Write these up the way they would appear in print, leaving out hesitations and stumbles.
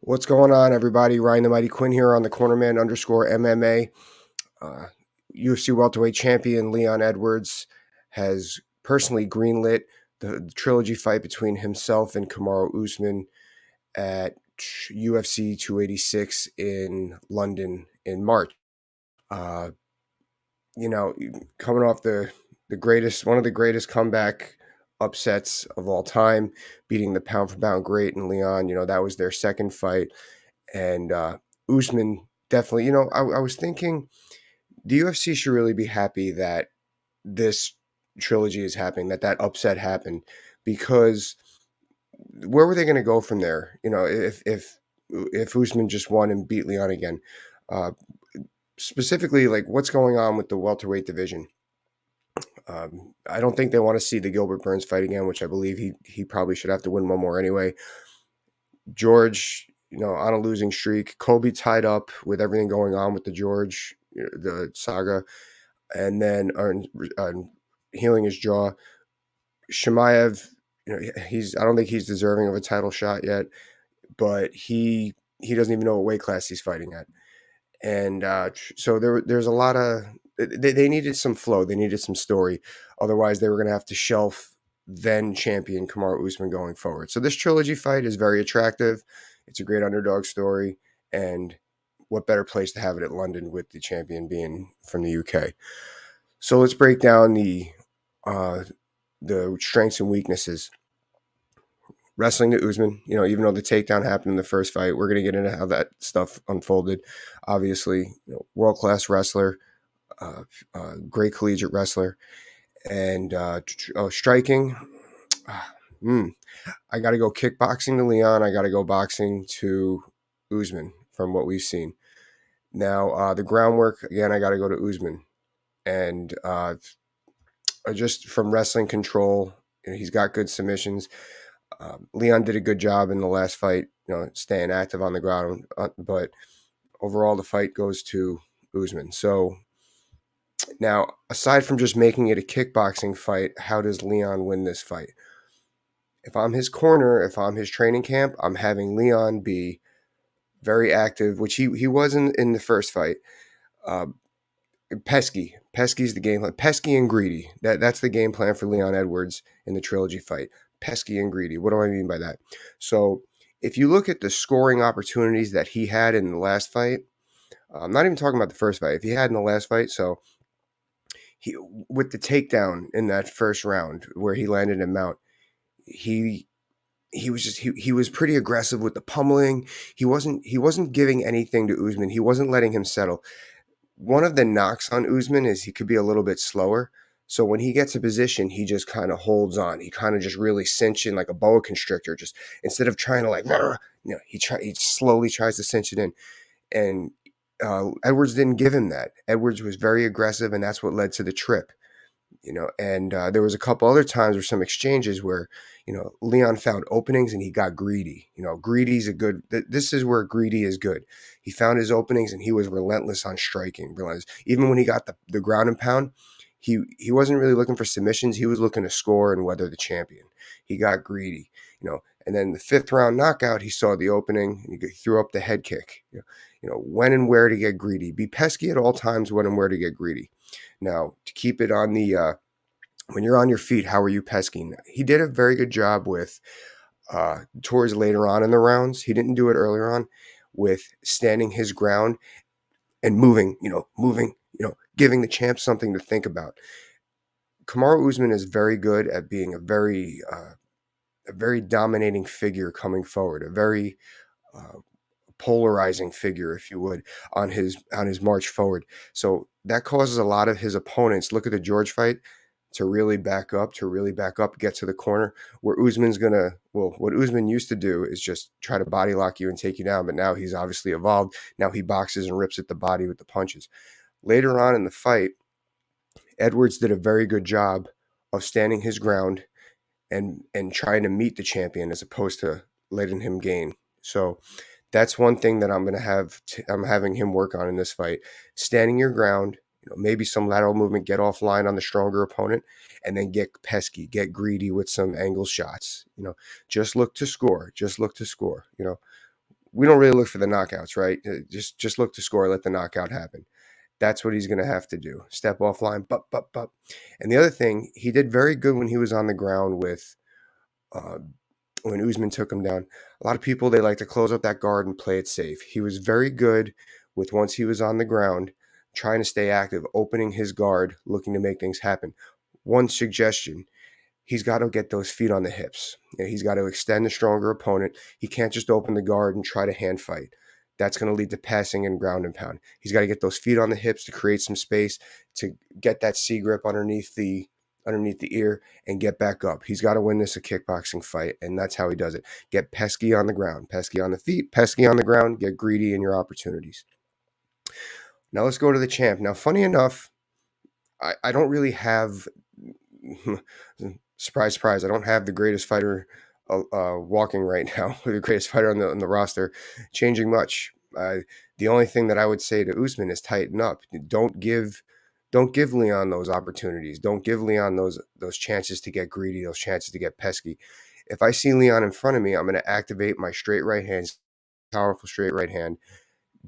What's going on, everybody? Ryan the Mighty Quinn here on the Cornerman _ MMA. Uh, UFC welterweight champion Leon Edwards has personally greenlit the trilogy fight between himself and Kamaru Usman at UFC 286 in London in March. Uh, Coming off one of the greatest comeback upsets of all time, beating the pound for pound great in Leon. That was their second fight. And Usman definitely, I was thinking the UFC should really be happy that this trilogy is happening, that upset happened, because where were they going to go from there? If Usman just won and beat Leon again, uh, specifically, like what's going on with the welterweight division? I don't think they want to see the Gilbert Burns fight again, which I believe he probably should have to win one more anyway. George, on a losing streak. Kobe tied up with everything going on with the George, the saga, and then healing his jaw. Shemaev, I don't think he's deserving of a title shot yet, but he doesn't even know what weight class he's fighting at. And so there's a lot of they needed some flow, they needed some story. Otherwise, they were going to have to shelf then champion Kamaru Usman going forward. So this trilogy fight is very attractive. It's a great underdog story, and what better place to have it at London with the champion being from the UK. So let's break down uh, the strengths and weaknesses. Wrestling to Usman, even though the takedown happened in the first fight, we're going to get into how that stuff unfolded. Obviously, world class wrestler, great collegiate wrestler, and striking. I got to go kickboxing to Leon. I got to go boxing to Usman from what we've seen. Now, the groundwork, again, I got to go to Usman. And just from wrestling control, he's got good submissions. Leon did a good job in the last fight, staying active on the ground. But overall, the fight goes to Usman. So now, aside from just making it a kickboxing fight, how does Leon win this fight? If I'm his corner, if I'm his training camp, I'm having Leon be very active, which he was in the first fight. Uh, Pesky's the game plan. Pesky and greedy. That's the game plan for Leon Edwards in the trilogy fight. Pesky and greedy. What do I mean by that? So if you look at the scoring opportunities that he had in the last fight, I'm not even talking about the first fight. If he had in the last fight, so he with the takedown in that first round where he landed in mount, he he was pretty aggressive with the pummeling. He wasn't giving anything to Usman. He wasn't letting him settle. One of the knocks on Usman is he could be a little bit slower. So when he gets a position, he just kind of holds on. He kind of just really cinch in like a boa constrictor. Just instead of trying to like, he slowly tries to cinch it in. And Edwards didn't give him that. Edwards was very aggressive, and that's what led to the trip. And there was a couple other times or some exchanges where Leon found openings and he got greedy. Greedy's a good this is where greedy is good. He found his openings and he was relentless on striking. Relentless. Even when he got the ground and pound, he wasn't really looking for submissions. He was looking to score and weather the champion. He got greedy. And then the fifth round knockout, he saw the opening and he threw up the head kick. When and where to get greedy. Be pesky at all times, when and where to get greedy. Now, to keep it on the when you're on your feet, how are you pesking? He did a very good job with towards later on in the rounds. He didn't do it earlier on with standing his ground and moving, giving the champ something to think about. Kamaru Usman is very good at being a very dominating figure coming forward, a very polarizing figure, if you would, on his march forward. So that causes a lot of his opponents. Look at the George fight. To really back up, get to the corner where Usman's what Usman used to do is just try to body lock you and take you down. But now he's obviously evolved. Now he boxes and rips at the body with the punches. Later on in the fight, Edwards did a very good job of standing his ground and trying to meet the champion as opposed to letting him gain. So that's one thing that I'm having him work on in this fight. Standing your ground, maybe some lateral movement, get offline on the stronger opponent, and then get pesky, get greedy with some angle shots. Just look to score. we don't really look for the knockouts, right? Just look to score, let the knockout happen. That's what he's going to have to do. Step offline, bup. And the other thing, he did very good when he was on the ground with uh, when Usman took him down. A lot of people, they like to close up that guard and play it safe. He was very good with once he was on the ground, trying to stay active, opening his guard, looking to make things happen. One suggestion, he's got to get those feet on the hips. He's got to extend the stronger opponent. He can't just open the guard and try to hand fight. That's going to lead to passing and ground and pound. He's got to get those feet on the hips to create some space, to get that C grip underneath the ear and get back up. He's got to win this a kickboxing fight, and that's how he does it. Get pesky on the ground, pesky on the feet, pesky on the ground, get greedy in your opportunities. Now let's go to the champ. Now, funny enough, I don't really have surprise, surprise. I don't have the greatest fighter walking right now, the greatest fighter on the roster, changing much. The only thing that I would say to Usman is tighten up. Don't give Leon those opportunities. Don't give Leon those chances to get greedy, those chances to get pesky. If I see Leon in front of me, I'm going to activate my straight right hand, powerful straight right hand,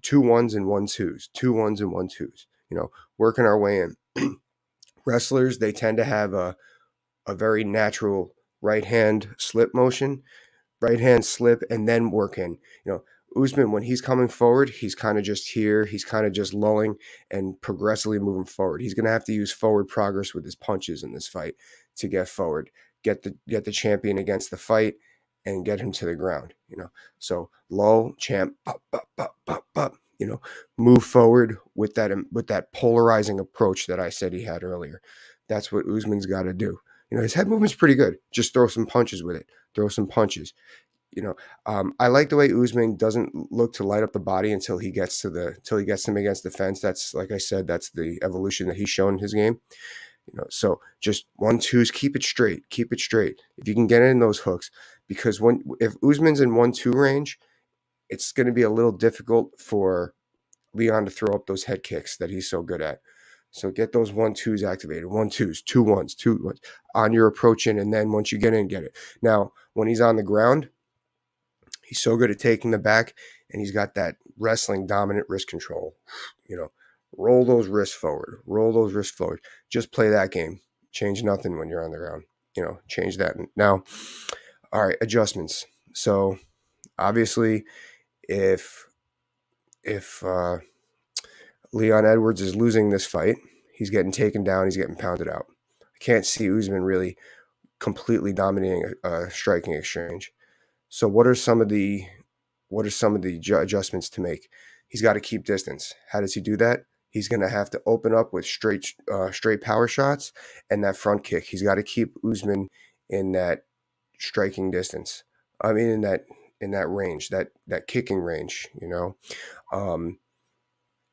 2 1s and 1 2s, 2 1s and 1 2s. Working our way in. Wrestlers, they tend to have a very natural right hand slip motion, right hand slip, and then work in. Usman, when he's coming forward, he's kind of just here. He's kind of just lulling and progressively moving forward. He's going to have to use forward progress with his punches in this fight to get forward, get the champion against the fight, and get him to the ground. So lull, champ, up. Move forward with that polarizing approach that I said he had earlier. That's what Usman's got to do. His head movement's pretty good. Just throw some punches with it. Throw some punches. I like the way Usman doesn't look to light up the body until he gets him against the fence. That's, like I said, that's the evolution that he's shown in his game. So just 1 2s, keep it straight. If you can get in those hooks, because if Usman's in 1 2 range, it's going to be a little difficult for Leon to throw up those head kicks that he's so good at. So get those 1 2s activated. 1 2s, 2 1s, 2 1s on your approach in, and then once you get in, get it. Now, when he's on the ground, he's so good at taking the back, and he's got that wrestling dominant wrist control. Roll those wrists forward. Just play that game. Change nothing when you're on the ground. Change that. Now, all right, adjustments. So obviously, if Leon Edwards is losing this fight, he's getting taken down, he's getting pounded out. I can't see Usman really completely dominating a striking exchange. So what are some of the adjustments to make? He's got to keep distance. How does he do that? He's going to have to open up with straight power shots and that front kick. He's got to keep Usman in that striking distance. I mean, in that range, that kicking range.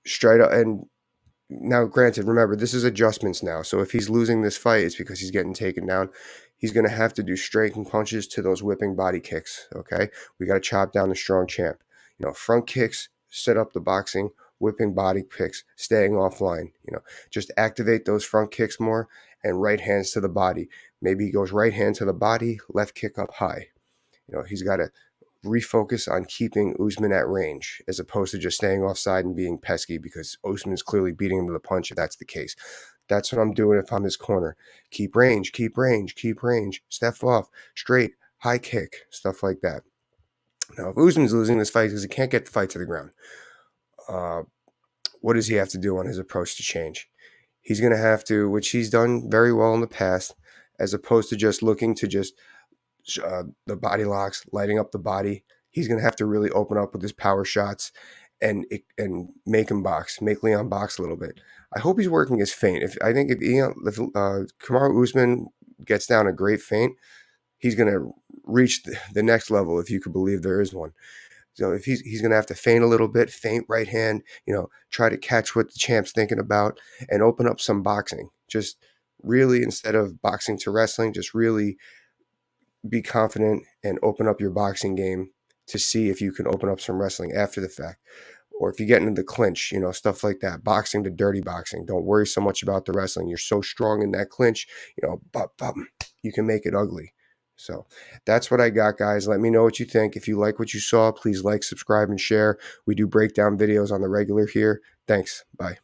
Straight up. And now, granted, remember, this is adjustments now. So if he's losing this fight, it's because he's getting taken down. He's going to have to do striking punches to those whipping body kicks, okay? We got to chop down the strong champ. Front kicks, set up the boxing, whipping body kicks, staying offline. Just activate those front kicks more, and right hands to the body. Maybe he goes right hand to the body, left kick up high. He's got to refocus on keeping Usman at range as opposed to just staying offside and being pesky, because Usman's clearly beating him to the punch if that's the case. That's what I'm doing if I'm his corner. Keep range. Step off, straight, high kick, stuff like that. Now, if Usman's losing this fight because he can't get the fight to the ground, what does he have to do on his approach to change? He's going to have to, which he's done very well in the past, as opposed to just looking to just the body locks, lighting up the body. He's going to have to really open up with his power shots and make Leon box a little bit. I hope he's working his feint. If Kamaru Usman gets down a great feint, he's going to reach the next level, if you could believe there is one. So if he's going to have to feint a little bit, feint right hand, try to catch what the champ's thinking about and open up some boxing. Just really, instead of boxing to wrestling, just really be confident and open up your boxing game to see if you can open up some wrestling after the fact. Or if you get into the clinch, stuff like that. Boxing to dirty boxing. Don't worry so much about the wrestling. You're so strong in that clinch, you can make it ugly. So that's what I got, guys. Let me know what you think. If you like what you saw, please like, subscribe, and share. We do breakdown videos on the regular here. Thanks. Bye.